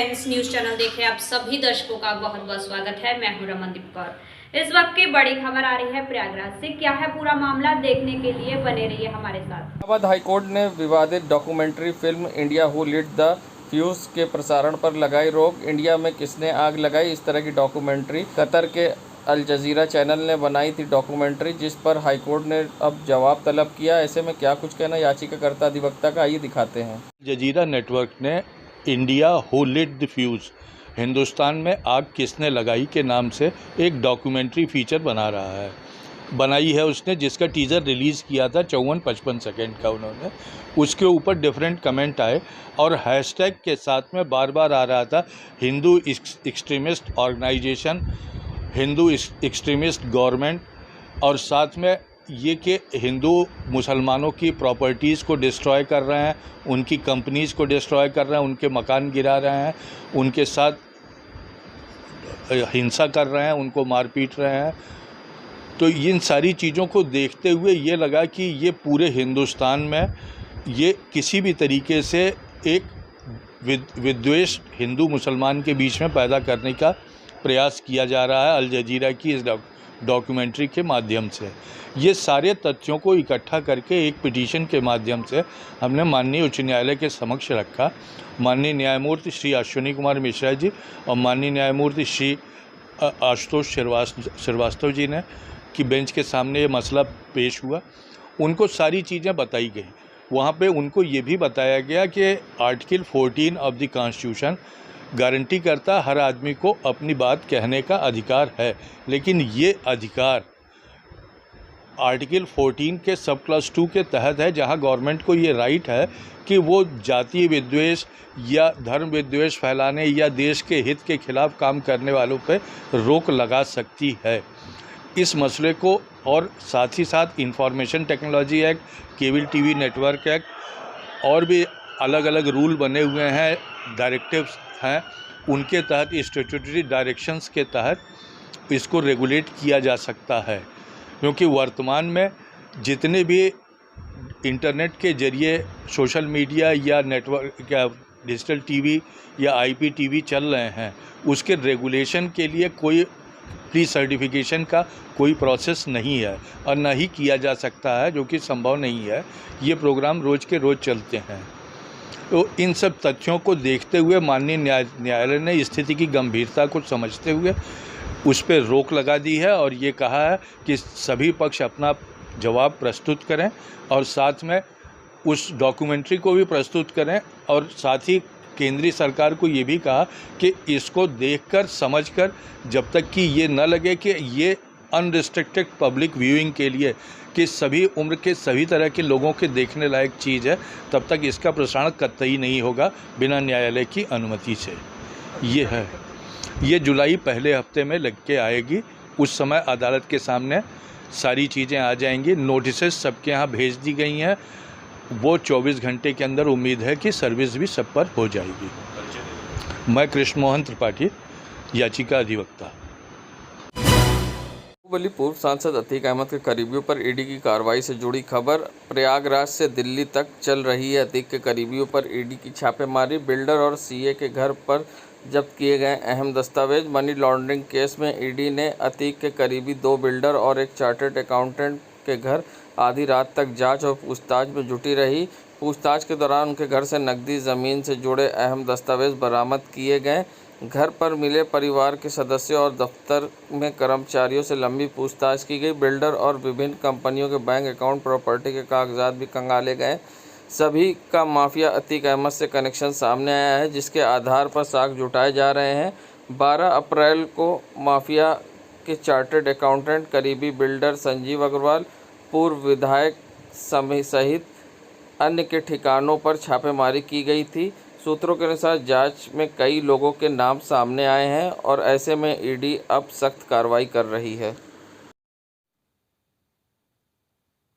Friends, news channel देखे आप सभी दर्शकों का बहुत बहुत स्वागत है। मैं हूं रमनदीप कौर। इस वक्त की बड़ी खबर आ रही है प्रयागराज से। क्या है पूरा मामला, देखने के लिए बने रहिए हमारे साथ। इलाहाबाद हाईकोर्ट ने विवादित documentary film India who lit the fuse के प्रसारण पर लगाई रोक। इंडिया में किसने आग लगाई, इस तरह की डॉक्यूमेंट्री कतर के अल जजीरा चैनल ने बनाई थी डॉक्यूमेंट्री, जिस पर हाईकोर्ट ने अब जवाब तलब किया। ऐसे में क्या कुछ कहना याचिकाकर्ता अधिवक्ता का, आइए दिखाते हैं। जजीरा नेटवर्क ने India who lit the fuse, Hindustan में आग किसने लगाई के नाम से एक डॉक्यूमेंट्री फीचर बनाई है उसने, जिसका टीज़र रिलीज़ किया था 54-55 सेकेंड का उन्होंने। उसके ऊपर डिफरेंट कमेंट आए और हैशटैग के साथ में बार बार आ रहा था Hindu extremist organisation, Hindu extremist government, और साथ में ये कि हिंदू मुसलमानों की प्रॉपर्टीज़ को डिस्ट्रॉय कर रहे हैं, उनकी कंपनीज़ को डिस्ट्रॉय कर रहे हैं, उनके मकान गिरा रहे हैं, उनके साथ हिंसा कर रहे हैं, उनको मार पीट रहे हैं। तो इन सारी चीज़ों को देखते हुए ये लगा कि ये पूरे हिंदुस्तान में ये किसी भी तरीके से एक विद्वेष हिंदू मुसलमान के बीच में पैदा करने का प्रयास किया जा रहा है अल जजीरा की इस डॉक्यूमेंट्री के माध्यम से। ये सारे तथ्यों को इकट्ठा करके एक पिटीशन के माध्यम से हमने माननीय उच्च न्यायालय के समक्ष रखा। माननीय न्यायमूर्ति श्री अश्विनी कुमार मिश्रा जी और माननीय न्यायमूर्ति श्री आशुतोष श्रीवास्तव जी ने की बेंच के सामने ये मसला पेश हुआ। उनको सारी चीज़ें बताई गई। वहाँ पे उनको ये भी बताया गया कि article 14 of the constitution guarantee करता हर आदमी को अपनी बात कहने का अधिकार है, लेकिन ये अधिकार आर्टिकल 14 के सब क्लास 2 के तहत है, जहां गवर्नमेंट को ये राइट है कि वो जातीय विद्वेष या धर्म विद्वेष फैलाने या देश के हित के खिलाफ काम करने वालों पर रोक लगा सकती है। इस मसले को और साथ ही साथ information technology act, cable TV network act और भी अलग अलग रूल बने हुए हैं, डायरेक्टिव्स हैं, उनके तहत स्टैट्यूटरी डायरेक्शंस के तहत इसको रेगुलेट किया जा सकता है। क्योंकि वर्तमान में जितने भी इंटरनेट के ज़रिए सोशल मीडिया या नेटवर्क या डिजिटल टीवी या आईपी टीवी चल रहे हैं, उसके रेगुलेशन के लिए कोई प्री सर्टिफिकेशन का कोई प्रोसेस नहीं है और ना ही किया जा सकता है, जो कि संभव नहीं है। ये प्रोग्राम रोज़ के रोज़ चलते हैं। तो इन सब तथ्यों को देखते हुए माननीय न्यायालय ने स्थिति की गंभीरता को समझते हुए उस पर रोक लगा दी है और ये कहा है कि सभी पक्ष अपना जवाब प्रस्तुत करें और साथ में उस डॉक्यूमेंट्री को भी प्रस्तुत करें, और साथ ही केंद्रीय सरकार को ये भी कहा कि इसको देखकर समझकर, जब तक कि ये न लगे कि ये अनरिस्ट्रिक्टेड पब्लिक व्यूइंग के लिए कि सभी उम्र के सभी तरह के लोगों के देखने लायक चीज़ है, तब तक इसका प्रसारण कतई नहीं होगा बिना न्यायालय की अनुमति से। ये है, ये जुलाई पहले हफ्ते में लग के आएगी। उस समय अदालत के सामने सारी चीज़ें आ जाएंगी। नोटिसेस सबके यहाँ भेज दी गई हैं। वो 24 घंटे के अंदर उम्मीद है कि सर्विस भी सब पर हो जाएगी। मैं कृष्ण मोहन त्रिपाठी, याचिका अधिवक्ता। बाहुबली पूर्व सांसद अतीक अहमद के करीबियों पर ईडी की कार्रवाई से जुड़ी खबर। प्रयागराज से दिल्ली तक चल रही है अतीक के करीबियों पर ईडी की छापेमारी। बिल्डर और सीए के घर पर जब्त किए गए अहम दस्तावेज। मनी लॉन्ड्रिंग केस में ईडी ने अतीक के करीबी 2 बिल्डर और एक चार्टर्ड अकाउंटेंट के घर आधी रात तक जांच और पूछताछ में जुटी रही। पूछताछ के दौरान उनके घर से नकदी, ज़मीन से जुड़े अहम दस्तावेज बरामद किए गए। घर पर मिले परिवार के सदस्यों और दफ्तर में कर्मचारियों से लंबी पूछताछ की गई। बिल्डर और विभिन्न कंपनियों के बैंक अकाउंट, प्रॉपर्टी के कागजात भी खंगाले गए। सभी का माफिया अतीक अहमद से कनेक्शन सामने आया है, जिसके आधार पर साक्ष्य जुटाए जा रहे हैं। 12 अप्रैल को माफिया के चार्टर्ड अकाउंटेंट, करीबी बिल्डर संजीव अग्रवाल, पूर्व विधायक सहित अन्य के ठिकानों पर छापेमारी की गई थी। सूत्रों के अनुसार जांच में कई लोगों के नाम सामने आए हैं और ऐसे में ईडी अब सख्त कार्रवाई कर रही है।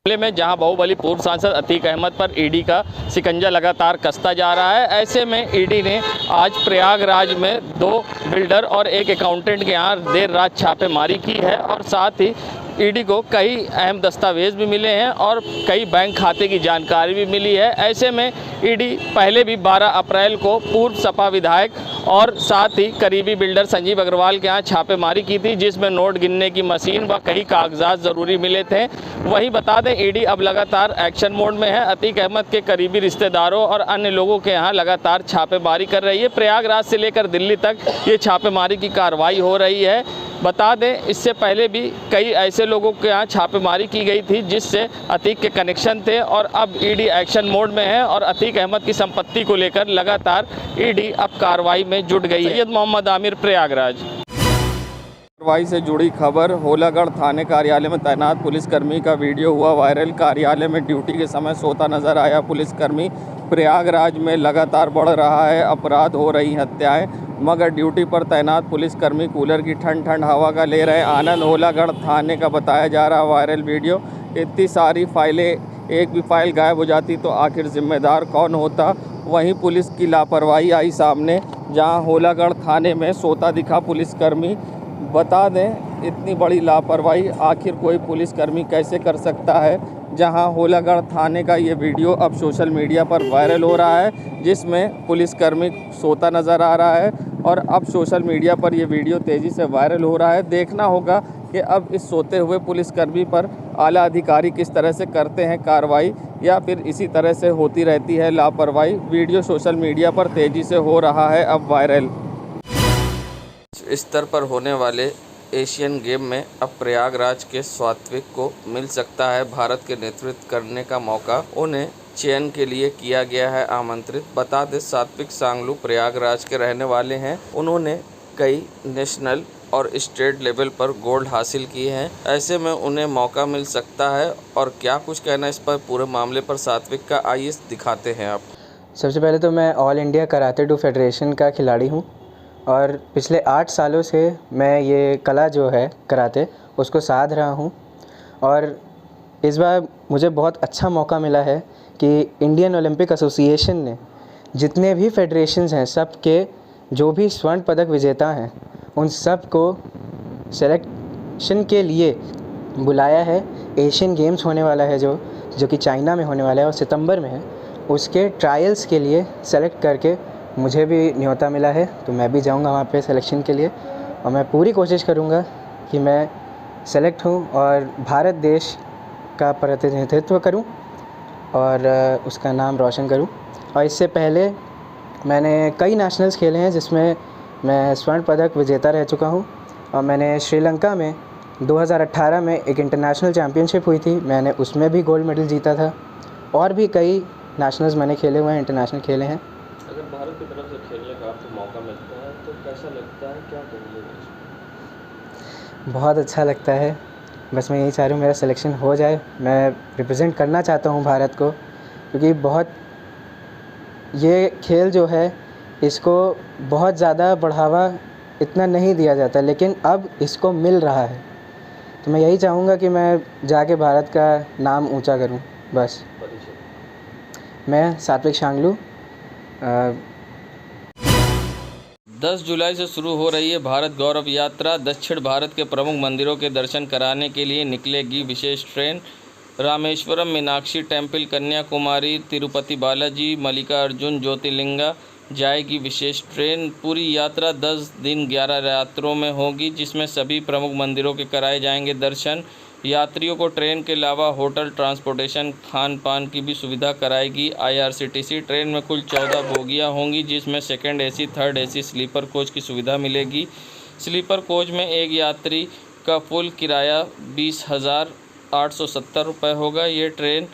मामले में जहां बाहुबली पूर्व सांसद अतीक अहमद पर ईडी का शिकंजा लगातार कसता जा रहा है, ऐसे में ईडी ने आज प्रयागराज में 2 बिल्डर और एक अकाउंटेंट के यहाँ देर रात छापेमारी की है और साथ ही ईडी को कई अहम दस्तावेज़ भी मिले हैं और कई बैंक खाते की जानकारी भी मिली है। ऐसे में ईडी पहले भी 12 अप्रैल को पूर्व सपा विधायक और साथ ही करीबी बिल्डर संजीव अग्रवाल के यहाँ छापेमारी की थी, जिसमें नोट गिनने की मशीन व कई कागजात ज़रूरी मिले थे। वहीं बता दें ईडी अब लगातार एक्शन मोड में है। अतीक अहमद के करीबी रिश्तेदारों और अन्य लोगों के यहाँ लगातार छापेमारी कर रही है। प्रयागराज से लेकर दिल्ली तक ये छापेमारी की कार्रवाई हो रही है। बता दें इससे पहले भी कई ऐसे लोगों के यहाँ छापेमारी की गई थी जिससे अतीक के कनेक्शन थे और अब ईडी एक्शन मोड में है और अतीक अहमद की संपत्ति को लेकर लगातार ईडी अब कार्रवाई में जुट गई है। सैयद मोहम्मद आमिर, प्रयागराज। कार्रवाई से जुड़ी खबर। होलागढ़ थाने कार्यालय में तैनात पुलिसकर्मी का वीडियो हुआ वायरल। कार्यालय में ड्यूटी के समय सोता नजर आया पुलिसकर्मी। प्रयागराज में लगातार बढ़ रहा है अपराध, हो रही हत्याएं, मगर ड्यूटी पर तैनात पुलिसकर्मी कूलर की ठंड हवा का ले रहे आनंद। होलागढ़ थाने का बताया जा रहा वायरल वीडियो। इतनी सारी फाइलें, एक भी फाइल गायब हो जाती तो आखिर जिम्मेदार कौन होता। वहीं पुलिस की लापरवाही आई सामने, जहां होलागढ़ थाने में सोता दिखा पुलिसकर्मी। बता दें इतनी बड़ी लापरवाही आखिर कोई पुलिसकर्मी कैसे कर सकता है, जहां होलागढ़ थाने का ये वीडियो अब सोशल मीडिया पर वायरल हो रहा है, जिसमें पुलिसकर्मी सोता नज़र आ रहा है और अब सोशल मीडिया पर ये वीडियो तेज़ी से वायरल हो रहा है। देखना होगा कि अब इस सोते हुए पुलिसकर्मी पर आला अधिकारी किस तरह से करते हैं कार्रवाई, या फिर इसी तरह से होती रहती है लापरवाही। वीडियो सोशल मीडिया पर तेज़ी से हो रहा है अब वायरल। स्तर पर होने वाले एशियन गेम में अब प्रयागराज के सात्विक को मिल सकता है भारत के नेतृत्व करने का मौका। उन्हें चयन के लिए किया गया है आमंत्रित। बता दें सात्विक सांगलू प्रयागराज के रहने वाले हैं। उन्होंने कई नेशनल और स्टेट लेवल पर गोल्ड हासिल किए हैं। ऐसे में उन्हें मौका मिल सकता है। और क्या कुछ कहना इस पर पूरे मामले पर सात्विक का, आइए दिखाते हैं आप। सबसे पहले तो मैं all India karate do federation का खिलाड़ी हूँ और पिछले 8 सालों से मैं ये कला जो है कराटे उसको साध रहा हूँ। और इस बार मुझे बहुत अच्छा मौका मिला है कि इंडियन ओलंपिक एसोसिएशन ने जितने भी फेडरेशंस हैं सब के जो भी स्वर्ण पदक विजेता हैं उन सब को सिलेक्शन के लिए बुलाया है। एशियन गेम्स होने वाला है जो कि चाइना में होने वाला है और सितंबर में है, उसके ट्रायल्स के लिए सेलेक्ट करके मुझे भी न्योता मिला है, तो मैं भी जाऊंगा वहाँ पे सिलेक्शन के लिए और मैं पूरी कोशिश करूंगा कि मैं सेलेक्ट हूँ और भारत देश का प्रतिनिधित्व करूं और उसका नाम रोशन करूं। और इससे पहले मैंने कई नेशनल्स खेले हैं जिसमें मैं स्वर्ण पदक विजेता रह चुका हूं और मैंने श्रीलंका में 2018 में एक इंटरनेशनल चैम्पियनशिप हुई थी, मैंने उसमें भी गोल्ड मेडल जीता था। और भी कई नेशनल्स मैंने खेले हुए हैं, इंटरनेशनल खेले हैं। अगर भारत की तरफ से खेलने का आपको मौका मिलता है तो कैसा लगता है, क्या कहेंगे? बहुत अच्छा लगता है, बस मैं यही चाह रहा हूँ मेरा सिलेक्शन हो जाए। मैं रिप्रेजेंट करना चाहता हूँ भारत को, क्योंकि बहुत ये खेल जो है इसको बहुत ज़्यादा बढ़ावा इतना नहीं दिया जाता, लेकिन अब इसको मिल रहा है। तो मैं यही चाहूँगा कि मैं जाके भारत का नाम ऊंचा करूँ बस। मैं सात्विक सांगलू। 10 जुलाई से शुरू हो रही है भारत गौरव यात्रा। दक्षिण भारत के प्रमुख मंदिरों के दर्शन कराने के लिए निकलेगी विशेष ट्रेन। रामेश्वरम, मीनाक्षी टेम्पल, कन्याकुमारी, तिरुपति बालाजी, मल्लिकार्जुन, ज्योतिर्लिंगा जाएगी विशेष ट्रेन। पूरी यात्रा 10 दिन 11 रात्रों में होगी, जिसमें सभी प्रमुख मंदिरों के कराए जाएंगे दर्शन। यात्रियों को ट्रेन के अलावा होटल, ट्रांसपोर्टेशन, खान पान की भी सुविधा कराएगी IRCTC। ट्रेन में कुल 14 बोगियां होंगी, जिसमें second AC, third AC, sleeper coach की सुविधा मिलेगी। स्लीपर कोच में एक यात्री का फुल किराया 20,870 रुपये होगा। ये ट्रेन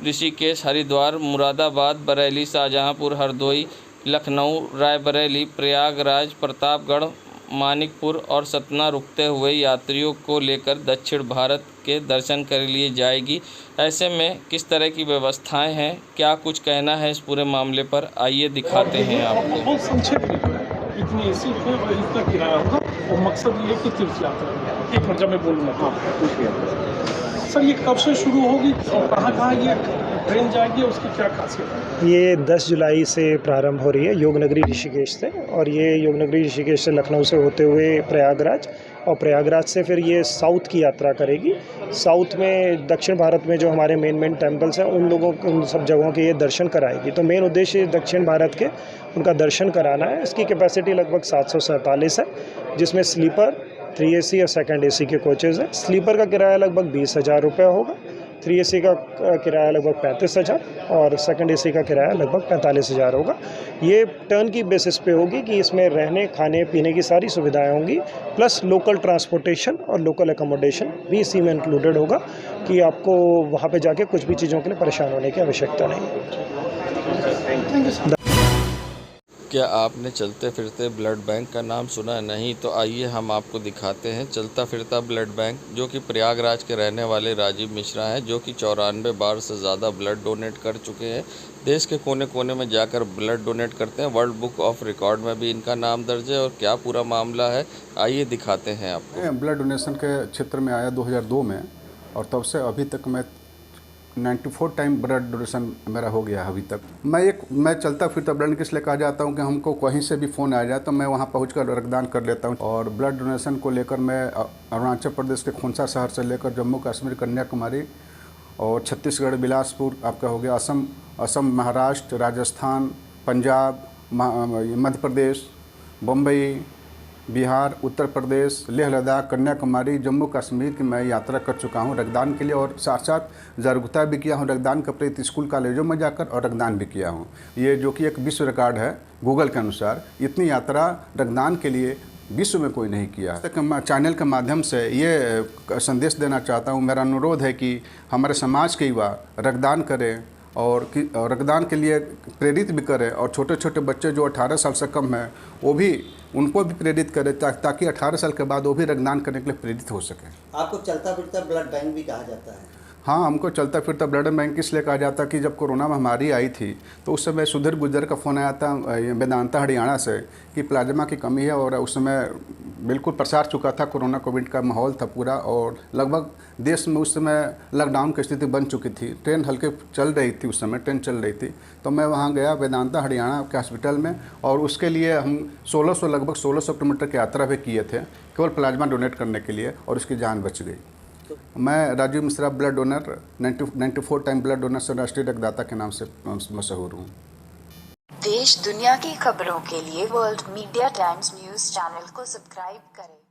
ऋषिकेश, हरिद्वार, मुरादाबाद, बरेली, शाहजहांपुर, हरदोई, लखनऊ, रायबरेली, प्रयागराज, प्रतापगढ़, मानिकपुर और सतना रुकते हुए यात्रियों को लेकर दक्षिण भारत के दर्शन कर लिए जाएगी। ऐसे में किस तरह की व्यवस्थाएं हैं, क्या कुछ कहना है इस पूरे मामले पर, आइए दिखाते हैं आपको। बहुत संक्षेप में इतनी ऐसी है और इतना किराया होगा और मकसद ये है कि तीर्थ यात्रा। एक मिनट में बोलूँगा। सर ये कब से शुरू होगी और कहाँ ये ट्रेन जाएगी, उसकी क्या खासियत है? ये 10 जुलाई से प्रारंभ हो रही है योगनगरी ऋषिकेश से, और ये योगनगरी ऋषिकेश से लखनऊ से होते हुए प्रयागराज, और प्रयागराज से फिर ये साउथ की यात्रा करेगी। साउथ में दक्षिण भारत में जो हमारे मेन टेम्पल्स हैं उन लोगों को, उन सब जगहों के ये दर्शन कराएगी। तो मेन उद्देश्य दक्षिण भारत के उनका दर्शन कराना है। इसकी कैपेसिटी लगभग 747 है, जिसमें स्लीपर, 3 AC और सेकंड AC के कोचेज़ हैं। स्लीपर का किराया लगभग 20,000 रुपये होगा, 3 AC का किराया लगभग 35,000 और सेकंड AC का किराया लगभग 45,000 होगा। ये टर्न की बेसिस पे होगी कि इसमें रहने खाने पीने की सारी सुविधाएं होंगी, प्लस लोकल ट्रांसपोर्टेशन और लोकल एकोमोडेशन भी इसी में इंक्लूडेड होगा कि आपको वहाँ पे जाके कुछ भी चीज़ों के लिए परेशान होने की आवश्यकता नहीं। क्या आपने चलते फिरते ब्लड बैंक का नाम सुना है? नहीं तो आइए हम आपको दिखाते हैं चलता फिरता ब्लड बैंक, जो कि प्रयागराज के रहने वाले राजीव मिश्रा हैं, जो कि 94 बार से ज़्यादा ब्लड डोनेट कर चुके हैं। देश के कोने कोने में जाकर ब्लड डोनेट करते हैं। वर्ल्ड बुक ऑफ रिकॉर्ड में भी इनका नाम दर्ज है। और क्या पूरा मामला है, आइए दिखाते हैं आपको। ब्लड डोनेशन के क्षेत्र में आया 2002 में, और तब से अभी तक मैं 94 टाइम ब्लड डोनेशन मेरा हो गया है अभी तक। मैं चलता फिरता ब्लड किस लिए कहा जाता हूँ कि हमको कहीं से भी फ़ोन आ जाए तो मैं वहाँ पहुँचकर रक्तदान कर लेता हूँ। और ब्लड डोनेशन को लेकर मैं अरुणाचल प्रदेश के खोंसा शहर से लेकर जम्मू कश्मीर, कन्याकुमारी और छत्तीसगढ़, बिलासपुर आपका हो गया, असम, महाराष्ट्र, राजस्थान, पंजाब, मध्य प्रदेश, बम्बई, बिहार, उत्तर प्रदेश, लेह लद्दाख, कन्याकुमारी, जम्मू कश्मीर की मैं यात्रा कर चुका हूं रक्तदान के लिए। और साथ साथ जागरूकता भी किया हूं रक्तदान के प्रति, स्कूल कॉलेजों में जाकर, और रक्तदान भी किया हूं। ये जो कि एक विश्व रिकॉर्ड है गूगल के अनुसार। इतनी यात्रा रक्तदान के लिए विश्व में कोई नहीं किया। चैनल के माध्यम से ये संदेश देना चाहता हूँ, मेरा अनुरोध है कि हमारे समाज के युवा रक्तदान करें और रक्तदान के लिए प्रेरित भी करें, और छोटे छोटे बच्चे जो 18 साल से कम हैं वो भी, उनको भी प्रेरित करें ताकि 18 साल के बाद वो भी रक्तदान करने के लिए प्रेरित हो सकें। आपको चलता फिरता ब्लड बैंक भी कहा जाता है? हाँ, हमको चलता फिरता ब्लड बैंक इसलिए कहा जाता कि जब कोरोना महामारी आई थी तो उस समय सुधीर गुर्जर का फ़ोन आया था वेदांता हरियाणा से कि प्लाज्मा की कमी है, और उस समय बिल्कुल प्रसार चुका था, कोरोना कोविड का माहौल था पूरा, और लगभग देश में उस समय लॉकडाउन की स्थिति बन चुकी थी। ट्रेन हल्के चल रही थी, उस समय ट्रेन चल रही थी। तो मैं वहाँ गया वेदांता हरियाणा के हॉस्पिटल में, और उसके लिए हम लगभग 1600 किलोमीटर की यात्रा भी किए थे केवल प्लाज्मा डोनेट करने के लिए, और उसकी जान बच गई। मैं Rajeev Mishra blood donor 94 time blood donor से राष्ट्रीय रक्तदाता के नाम से मशहूर हूँ। देश दुनिया की खबरों के लिए world media times news channel को सब्सक्राइब करें।